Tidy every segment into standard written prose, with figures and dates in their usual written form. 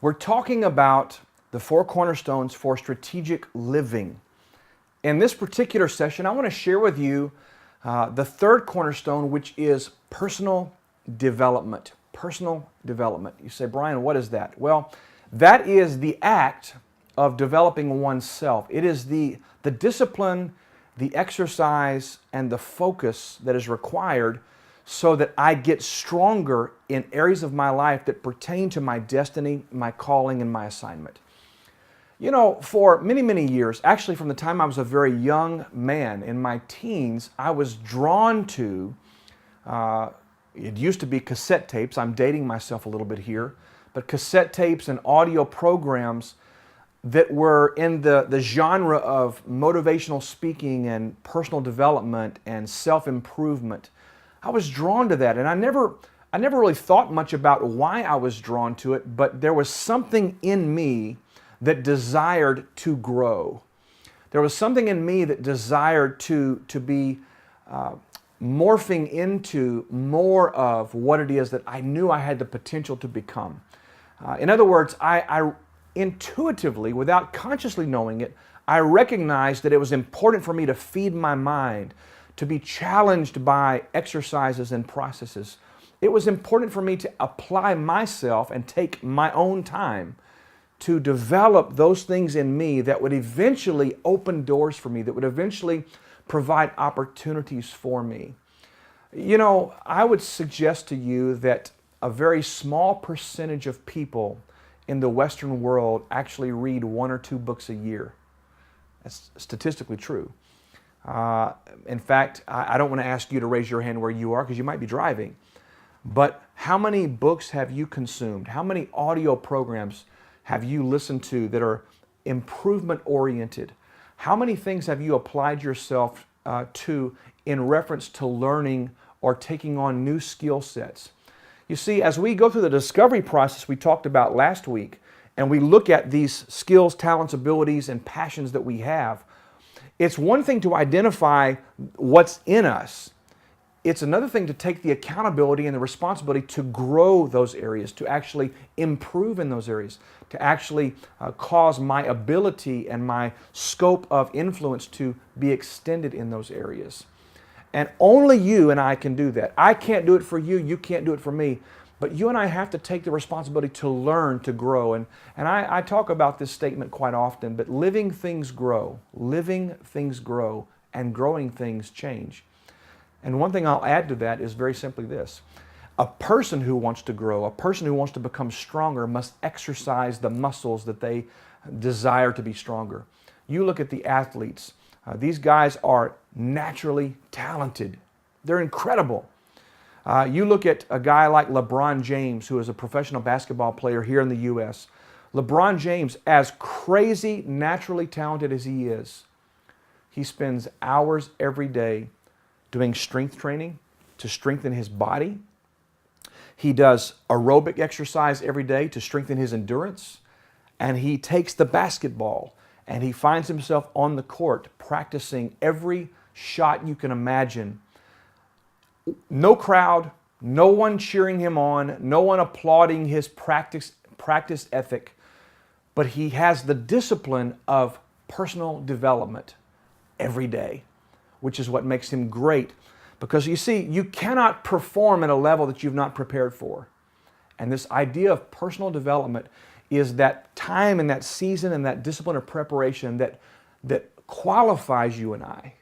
We're talking about the four cornerstones for strategic living. In this particular session, I want to share with you the third cornerstone, which is personal development. Personal development. You say, Brian, what is that? Well, that is the act of developing oneself. It is the discipline, the exercise, and the focus that is required so that I get stronger in areas of my life that pertain to my destiny, my calling, and my assignment. You know, for many, many years, actually from the time I was a very young man in my teens, I was drawn to, it used to be cassette tapes. I'm dating myself a little bit here, but cassette tapes and audio programs that were in the genre of motivational speaking and personal development and self-improvement. I was drawn to that, and I never really thought much about why I was drawn to it, but there was something in me that desired to grow. There was something in me that desired to be morphing into more of what it is that I knew I had the potential to become. In other words, I intuitively, without consciously knowing it, I recognized that it was important for me to feed my mind, to be challenged by exercises and processes. It was important for me to apply myself and take my own time to develop those things in me that would eventually open doors for me, that would eventually provide opportunities for me. You know, I would suggest to you that a very small percentage of people in the Western world actually read 1 or 2 books a year. That's statistically true. In fact, I don't want to ask you to raise your hand where you are because you might be driving. But how many books have you consumed? How many audio programs have you listened to that are improvement oriented? How many things have you applied yourself to in reference to learning or taking on new skill sets? You see, as we go through the discovery process we talked about last week, and we look at these skills, talents, abilities, and passions that we have, it's one thing to identify what's in us. It's another thing to take the accountability and the responsibility to grow those areas, to actually improve in those areas, to actually cause my ability and my scope of influence to be extended in those areas. And only you and I can do that. I can't do it for you, you can't do it for me, but you and I have to take the responsibility to learn, to grow. And I talk about this statement quite often, but living things grow, and growing things change. And one thing I'll add to that is very simply this. A person who wants to grow, a person who wants to become stronger must exercise the muscles that they desire to be stronger. You look at the athletes. These guys are naturally talented. They're incredible. You look at a guy like LeBron James, who is a professional basketball player here in the U.S. LeBron James, as crazy, naturally talented as he is, he spends hours every day doing strength training to strengthen his body. He does aerobic exercise every day to strengthen his endurance. And he takes the basketball and he finds himself on the court practicing every shot you can imagine. No crowd, no one cheering him on, no one applauding his practice ethic, but he has the discipline of personal development every day, which is what makes him great. Because you see, you cannot perform at a level that you've not prepared for. And this idea of personal development is that time and that season and that discipline of preparation that qualifies you and I,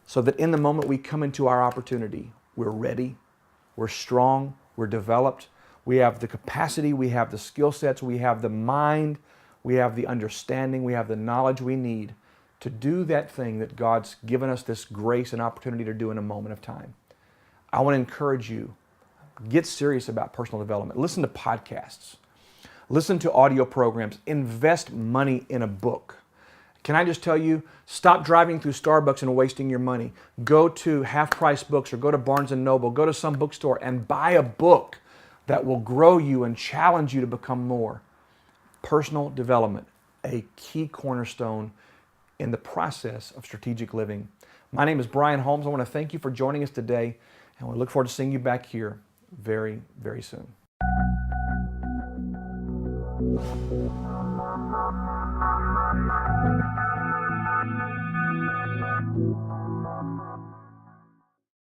so that in the moment we come into our opportunity, we're ready, we're strong, we're developed, we have the capacity, we have the skill sets, we have the mind, we have the understanding, we have the knowledge we need to do that thing that God's given us this grace and opportunity to do in a moment of time. I want to encourage you, get serious about personal development. Listen to podcasts. Listen to audio programs. Invest money in a book. Can I just tell you, stop driving through Starbucks and wasting your money. Go to Half Price Books or go to Barnes & Noble. Go to some bookstore and buy a book that will grow you and challenge you to become more. Personal development, a key cornerstone in the process of strategic living. My name is Brian Holmes. I want to thank you for joining us today, and we look forward to seeing you back here very, very soon.